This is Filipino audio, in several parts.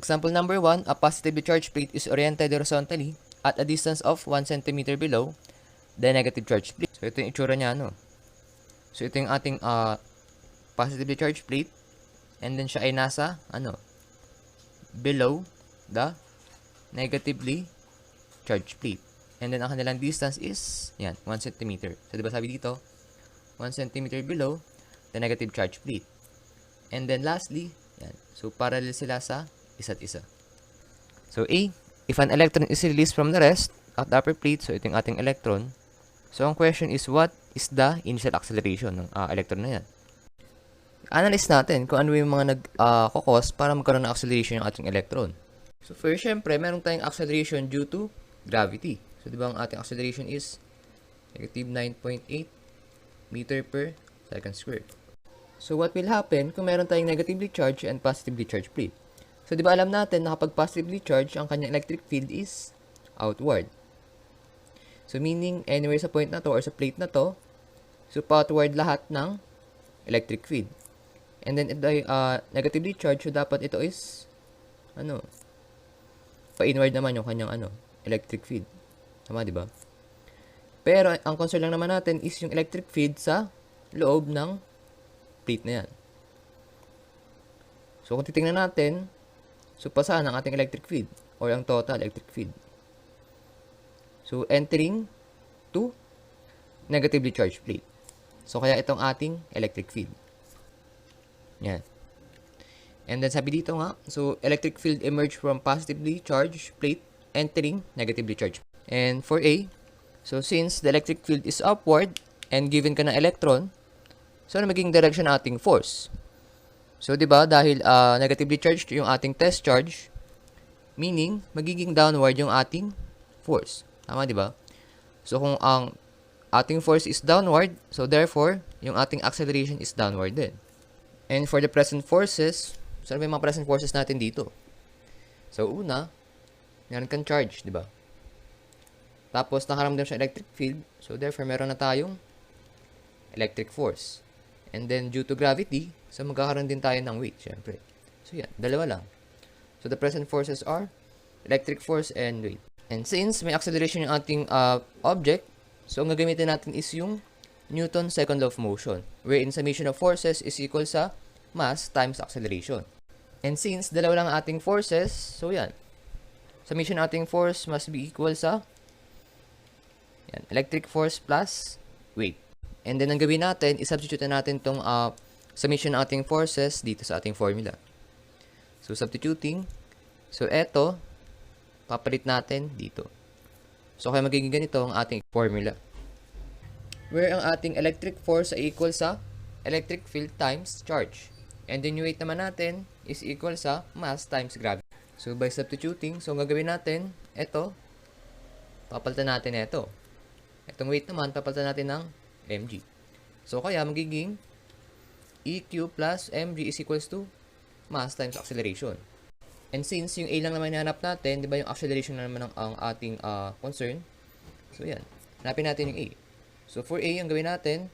Example number 1, a positively charged plate is oriented horizontally at a distance of 1 cm below the negative charged plate. So, ito yung itsura niya, no? So, ito yung ating positively charged plate. And then, siya ay nasa, below the negatively charged plate. And then, ang kanilang distance is, 1 cm. So, diba sabi dito, 1 cm below the negative charged plate. And then, lastly, so, parallel sila sa isa't isa. So, A, if an electron is released from the rest at the upper plate, so ito yung ating electron. So, ang question is, what is the initial acceleration ng electron na yan? Analyze natin kung ano yung mga nag-cause para magkaroon ng acceleration ng ating electron. So, first, syempre, meron tayong acceleration due to gravity. So, di ba ang ating acceleration is negative 9.8 meter per second squared. So, what will happen kung meron tayong negatively charged and positively charged plate? So, di ba alam natin na kapag positively charged, ang kanyang electric field is outward. So, meaning, anywhere sa point na to or sa plate na to, so, outward lahat ng electric field. And then, ito ay negatively charged, so dapat ito is, pa-inward naman yung kanyang, electric field. Tama, di ba? Pero, ang concern lang naman natin is yung electric field sa loob ng plate na yan. So, kung titingnan natin, so, pasaan ang ating electric field or ang total electric field. So, entering to negatively charged plate. So, kaya itong ating electric field. Yan. And then, sabi dito nga, so, electric field emerge from positively charged plate entering negatively charged. And for A, so, since the electric field is upward and given ka ng electron, so, ano magiging direction ng ating force? So, di ba, dahil negatively charged yung ating test charge, meaning, magiging downward yung ating force. Tama, di ba? So, kung ang ating force is downward, so therefore, yung ating acceleration is downward din. And for the present forces, so, ano ba yung mga present forces natin dito? So, una, meron kang charge, di ba? Tapos, nakaramdam siya electric field, so therefore, meron na tayong electric force. And then, due to gravity, so magkakaroon din tayo ng weight, syempre. So, yan. Dalawa lang. So, the present forces are electric force and weight. And since may acceleration yung ating object, so, ang gagamitin natin is yung Newton's second law of motion, wherein summation of forces is equal sa mass times acceleration. And since dalawa lang ating forces, so, yan. Summation ng ating force must be equal sa electric force plus weight. And then, ang gawin natin, isubstitute natin itong summation ng ating forces dito sa ating formula. So, substituting. So, eto, papalit natin dito. So, kaya magiging ganito ang ating formula. Where ang ating electric force ay equal sa electric field times charge. And then, yung weight naman natin is equal sa mass times gravity. So, by substituting, so, ang gagawin natin, eto, papalitan natin eto. Itong weight naman, papalitan natin ng mg. So, kaya magiging EQ plus mg is equals to mass times acceleration. And since yung A lang naman hinahanap natin, di ba yung acceleration na naman ang ating concern? So, yan. Hanapin natin yung A. So, for A, ang gawin natin,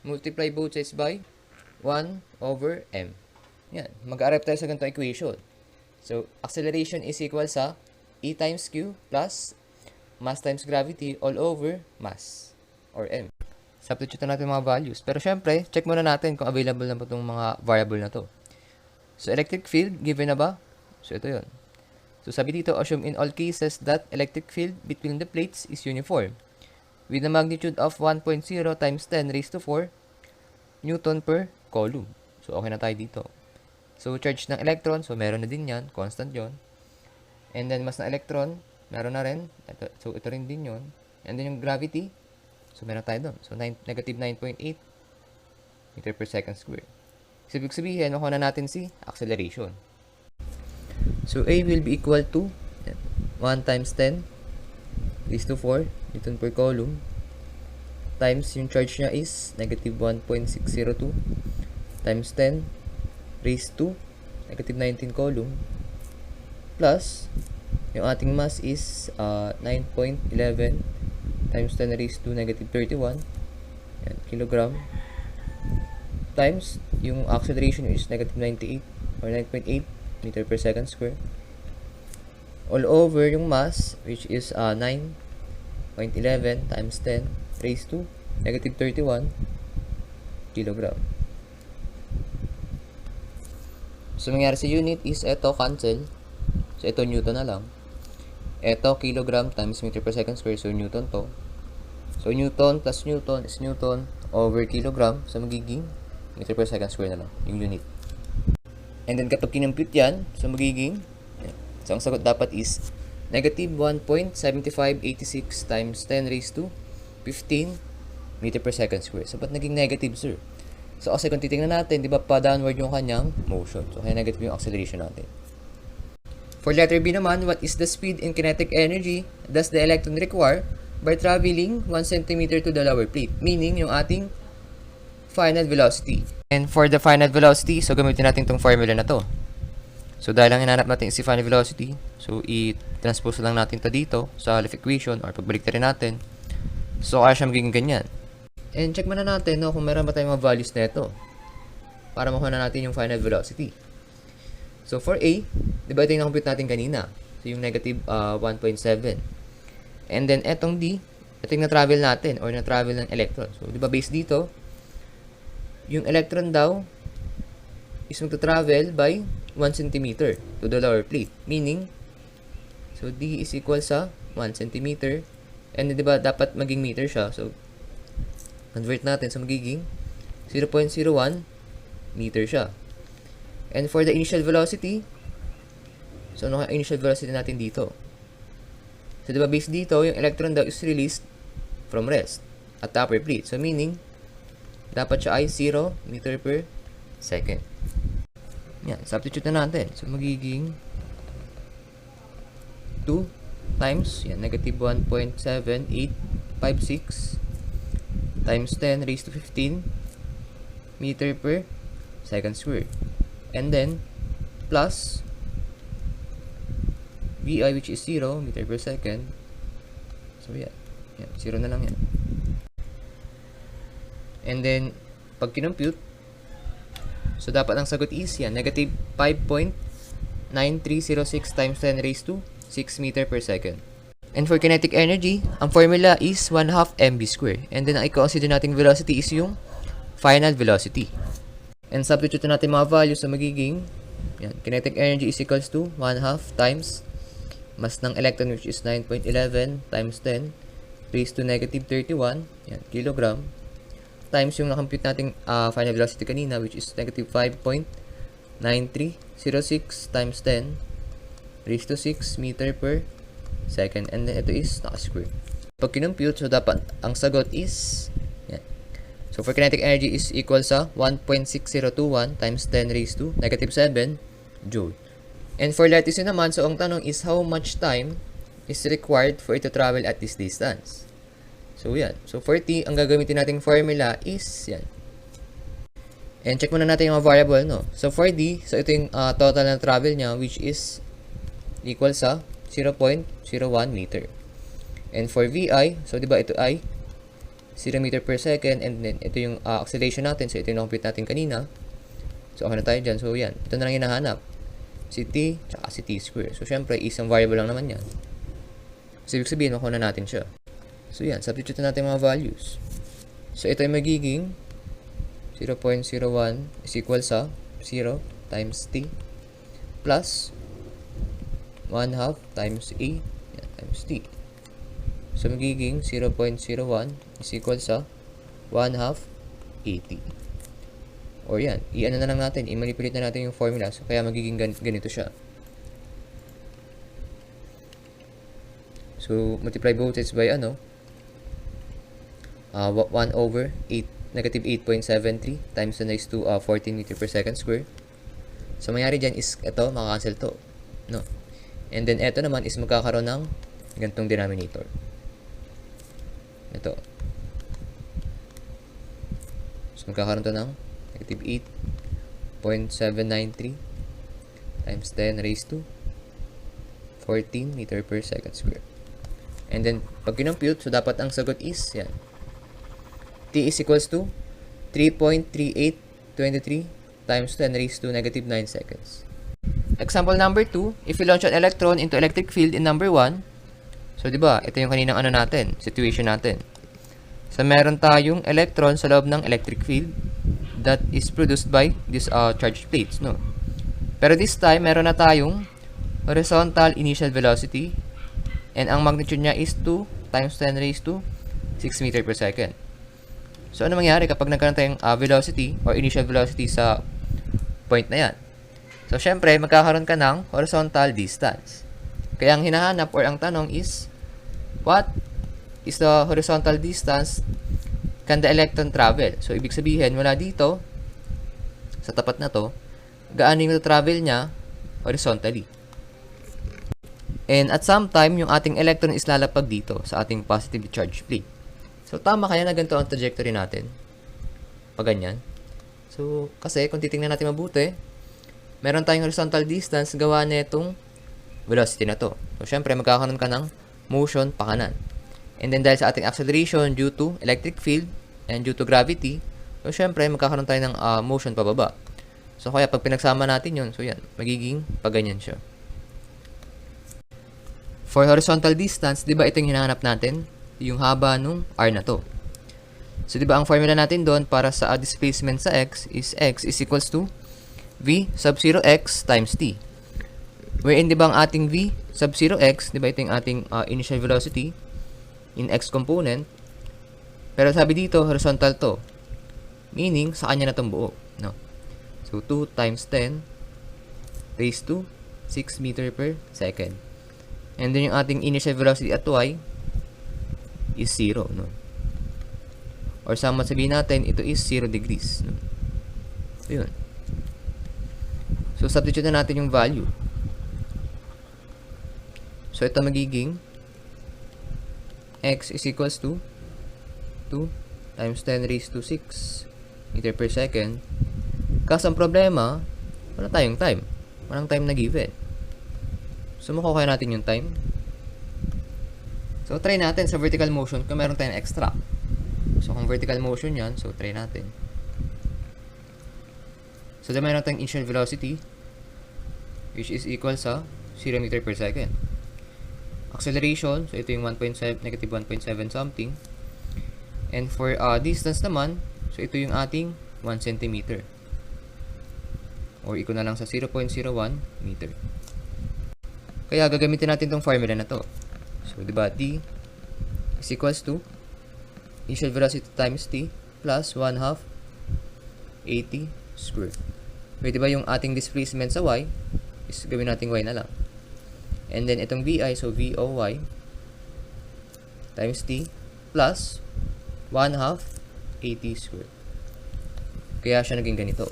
multiply both sides by 1 over m. Yan. Mag-arrive tayo sa ganitong equation. So, acceleration is equal sa E times Q plus mass times gravity all over mass or m. Substitute natin mga values. Pero syempre, check muna natin kung available na ba itong mga variable na to. So, electric field, given na ba? So, ito yun. So, sabi dito, assume in all cases that electric field between the plates is uniform with a magnitude of 1.0 times 10 raised to 4 Newton per coulomb. So, okay na tayo dito. So, charge ng electron, so meron na din yan, constant yon. And then, mass na electron, meron na rin. So, ito rin din yon. And then, yung gravity, so, meron tayo doon. So, negative 9.8 meter per second square. So, ibig sabihin, nakuha na natin si acceleration. So, A will be equal to 1 times 10 raised to 4 Newton per coulomb times yung charge niya is negative 1.602 times 10 raised to negative 19 coulomb plus yung ating mass is 9.11 times 10 raised to negative 31 kilogram times yung acceleration is negative 98 or 9.8 meter per second square. All over yung mass, which is 9.11 times 10 raised to negative 31 kilogram. So, mangyari sa unit is ito, cancel. So, ito Newton na lang. Ito, kilogram times meter per second square. So, Newton to. So, Newton plus Newton is Newton over kilogram. So, magiging meter per second square na lang, yung unit. And then, kapag kinompute yan, so magiging, so ang sagot dapat is negative 1.7586 times 10 raised to 15 meter per second square. So, ba't naging negative, sir? So, kasi kung titingnan natin, di ba, pa-downward yung kanyang motion. So, kaya negative yung acceleration natin. For letter B naman, what is the speed and kinetic energy does the electron require by traveling 1 cm to the lower plate? Meaning, yung ating final velocity. And for the final velocity, so gamitin natin itong formula na to. So, dahil lang hinanap natin si final velocity, so i-transpose lang natin to dito sa Half equation or pagbalik rin natin. So, kaya siya magiging ganyan. And check muna natin no, kung meron ba tayong mga values na ito para makuha na natin yung final velocity. So, for A, di ba ito yung na-compute natin kanina? So, yung negative 1.7. And then, etong D, ito yung na-travel natin or na-travel ng electron. So, di ba based dito, yung electron daw is magta-travel by 1 cm to the lower plate. Meaning, so D is equal sa 1 cm. And di ba dapat maging meter siya. So, convert natin sa magiging 0.01 meter siya. And for the initial velocity, so ano kaya initial velocity natin dito? So, di ba based dito, yung electron daw is released from rest at the upper plate. So, meaning, dapat siya ay 0 meter per second. Yan, substitute na natin. So, magiging 2 times, yan, negative 1.7856 times 10 raised to 15 meter per second square. And then, plus VI, which is 0 meter per second. So, yan. Yan, 0 na lang yan. And then, pag kinompute, so dapat ang sagot is yan, negative 5.9306 times 10 raised to 6 meter per second. And for kinetic energy, ang formula is 1/2 mv square. And then, ang i-consider nating velocity is yung final velocity. And substitute natin mga values sa magiging, yan, kinetic energy is equals to 1/2 times mass ng electron, which is 9.11 times 10 raised to negative 31, yan, kilogram, times yung na-compute nating final velocity kanina, which is negative 5.9306 times 10 raised to 6 meter per second. And then, ito is naka-square. Pag kinompute, so dapat ang sagot is, yan. So, for kinetic energy is equal sa 1.6021 times 10 raised to negative 7 joule. And for lattice naman, so ang tanong is how much time is required for it to travel at this distance. So, yan. So, for T, ang gagamitin nating formula is yan. And check muna natin yung mga variable, no? So, for D, so ito yung total na travel niya, which is equal sa 0.01 meter. And for VI, so diba ito ay 0 meter per second, and then ito yung acceleration natin, so ito yung na-compute natin kanina. So, okay na tayo dyan. So, yan. Ito na lang hinahanap. Si T, tsaka si T square. So, syempre, isang variable lang naman yan. So, ibig sabihin, makuha na natin siya. So, yan. Substitute natin mga values. So, ito ay magiging 0.01 is equal sa 0 times T plus 1/2 times A times T. So, magiging 0.01 is equal sa 1/2 AT. Or yan, i-ano na lang natin, i-manipulate na natin yung formula. So, kaya magiging ganito siya. So, multiply both sides by 1 over 8, negative 8.73 times 10 raised to 14 meter per second square. So, mangyari dyan is, ito, makakancel to. No? And then, ito naman is magkakaroon ng ganitong denominator. Ito. So, magkakaroon to ng negative 8.793 times 10 raised to 14 meter per second square. And then, pag kinompute, so dapat ang sagot is, yan. T is equals to 3.3823 times 10 raised to negative 9 seconds. example number 2, if we launch an electron into electric field in number 1, so di ba, ito yung kaninang ano natin, situation natin. So meron tayong electron sa loob ng electric field that is produced by these charged plates, no? Pero this time, meron na tayong horizontal initial velocity and ang magnitude niya is 2 times 10 raised to 6 meter per second. So ano mangyari kapag nagkaroon tayong velocity or initial velocity sa point na yan? So syempre, magkakaroon ka ng horizontal distance. Kaya ang hinahanap or ang tanong is, what is the horizontal distance can the electron travel? So ibig sabihin, mula dito, sa tapat na to, gaano yung travel niya horizontally. And at some time, yung ating electron is lalapag dito sa ating positively charged plate. So tama kaya na ganito ang trajectory natin? Pag ganyan. So kasi kung titingnan natin mabuti, meron tayong horizontal distance gawa na itong velocity na to. So syempre magkakaroon ka ng motion pa kanan. And then dahil sa ating acceleration due to electric field and due to gravity, so syempre magkakaroon tayo ng motion pababa. So kaya pag pinagsama natin yun, so yan, magiging paganyan siya. For horizontal distance, di ba ito yung hinahanap natin? Yung haba nung r na to. So di ba ang formula natin doon para sa displacement sa x is equals to v sub 0 x times t. Wherein di ba ang ating v sub 0 x, di ba ito yung ating initial velocity in x component. Pero sabi dito, horizontal to. Meaning, sa kanya na itong buo. No? So, 2 times 10 raised to 6 meter per second. And then yung ating initial velocity at y is 0. No? Or sama sabihin natin, ito is 0 degrees. No? So, yun. So, substitute na natin yung value. So, ito magiging x is equals to 2 times 10 raised to 6 meter per second. Kaso ang problema, wala tayong time. Walang time na given. So, makukuha natin yung time. So, try natin sa vertical motion kung meron tayong extra. So, kung vertical motion yan, so try natin. So, dahil meron tayong initial velocity which is equal sa 0 meter per second. Acceleration, so ito yung negative 1.7 something. And for distance naman, so ito yung ating 1 centimeter. Or equal na lang sa 0.01 meter. Kaya gagamitin natin tong formula na to. So, diba, d is equals to initial velocity times t plus 1/2 at squared. Wait, diba yung ating displacement sa y is gawin natin y na lang. And then itong vi, so voy times t plus 1/2 at squared. Kaya siya naging ganito.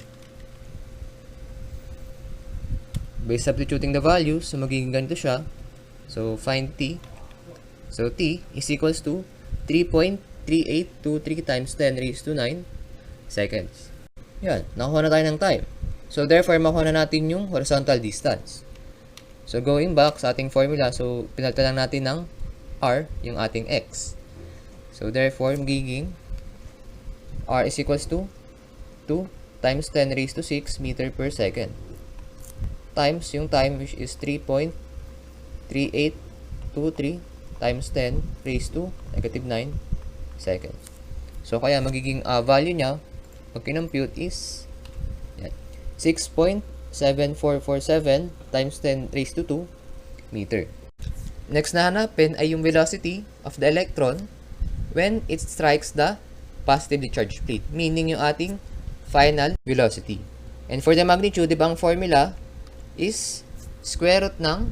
By substituting the values, so magiging ganito siya. So, find t. So, t is equals to 3.3823 times 10 raised to 9 seconds. Yan, nakuha na tayo ng time. So, therefore, makuha na natin yung horizontal distance. So, going back sa ating formula, so, pinalitan lang natin ng r, yung ating x. So, therefore, magiging r is equals to 2 times 10 raised to 6 meter per second. Times yung time which is 3.3823 times 10 raised to negative 9 seconds. So, kaya magiging value niya, pag kinompute is 6.7447 times 10 raised to 2 meter. Next na hanapin ay yung velocity of the electron when it strikes the positively charged plate. Meaning yung ating final velocity. And for the magnitude, di ba ang formula is square root ng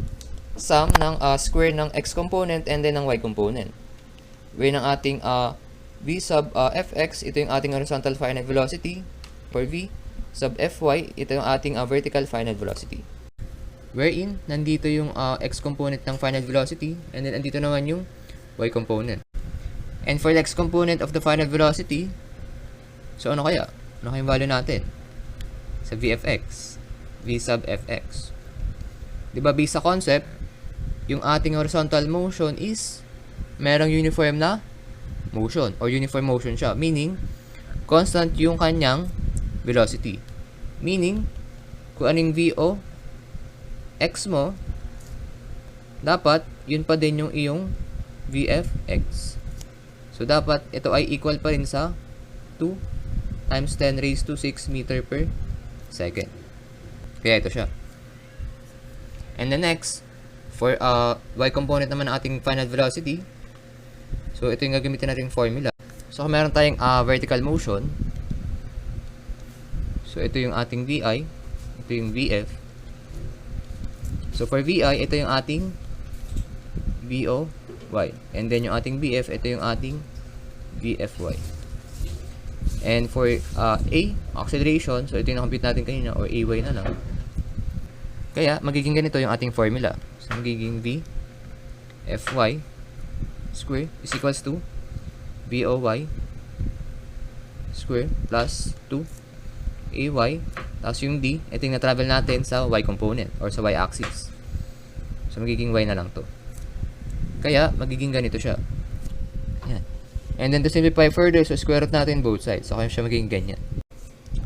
sum ng square ng x component and then ng y component. Where ng ating v sub fx, ito yung ating horizontal final velocity. For v sub fy, ito yung ating vertical final velocity. Wherein, nandito yung x component ng final velocity and then nandito naman yung y component. And for the x component of the final velocity, so ano kaya? Ano kayong value natin? Sa vfx. V sub fx. Diba, based sa concept, yung ating horizontal motion is merong uniform na motion or uniform motion siya. Meaning, constant yung kanyang velocity. Meaning, kung anong VO, x mo, dapat yun pa din yung iyong VFX. So, dapat ito ay equal pa rin sa 2 times 10 raised to 6 meter per second. Kaya ito siya. And the next, for y component naman ng ating final velocity, so ito yung gagamitin nating formula. So, kung meron tayong vertical motion, so ito yung ating VI, ito yung VF. So, for VI, ito yung ating VOY. And then yung ating BF, ito yung ating VFY. And for A, acceleration, so ito yung na-compute natin kanina, or AY na lang. Kaya, magiging ganito yung ating formula. So, magiging V Fy square is equals to VOY square plus 2 AY. Tapos yung D, ito yung na-travel natin sa Y component or sa Y axis. So, magiging Y na lang to. Kaya, magiging ganito siya. Yan. And then, to simplify further, so square root natin both sides. So, kaya siya magiging ganyan.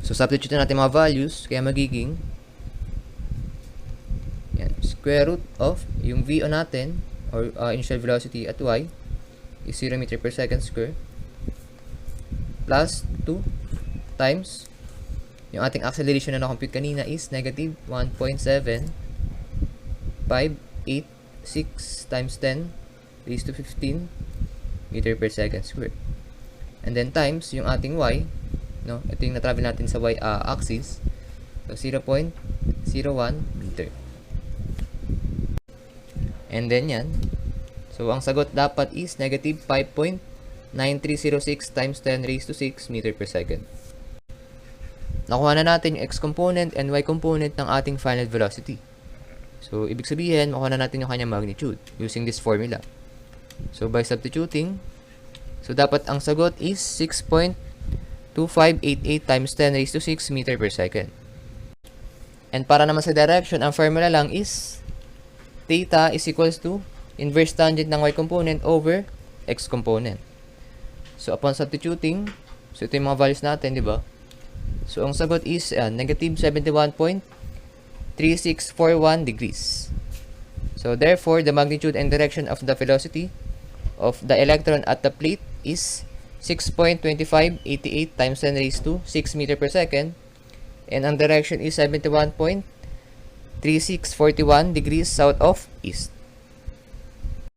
So, substitute natin mga values. Kaya magiging yan, square root of yung VO natin or initial velocity at Y is 0 meter per second square plus 2 times yung ating acceleration na na-compute kanina is negative 1.7586 times 10 raised to 15 meter per second square. And then times yung ating Y, no? Ito yung na-travel natin sa Y axis. So 0.01 meter. And then yan. So ang sagot dapat is negative 5.9306 times 10 raised to 6 meter per second. Nakuha na natin yung x component and y component ng ating final velocity. So, ibig sabihin, makuha na natin yung kanyang magnitude using this formula. So, by substituting, so dapat ang sagot is 6.2588 times 10 raised to 6 meter per second. And para naman sa direction, ang formula lang is theta is equals to inverse tangent ng y component over x component. So, upon substituting, so ito yung mga values natin, di ba? So, ang sagot is negative 71.3641 degrees. So, therefore, the magnitude and direction of the velocity of the electron at the plate is 6.2588 times 10 raised to 6 meter per second. And ang direction is 71.3641 degrees south of east.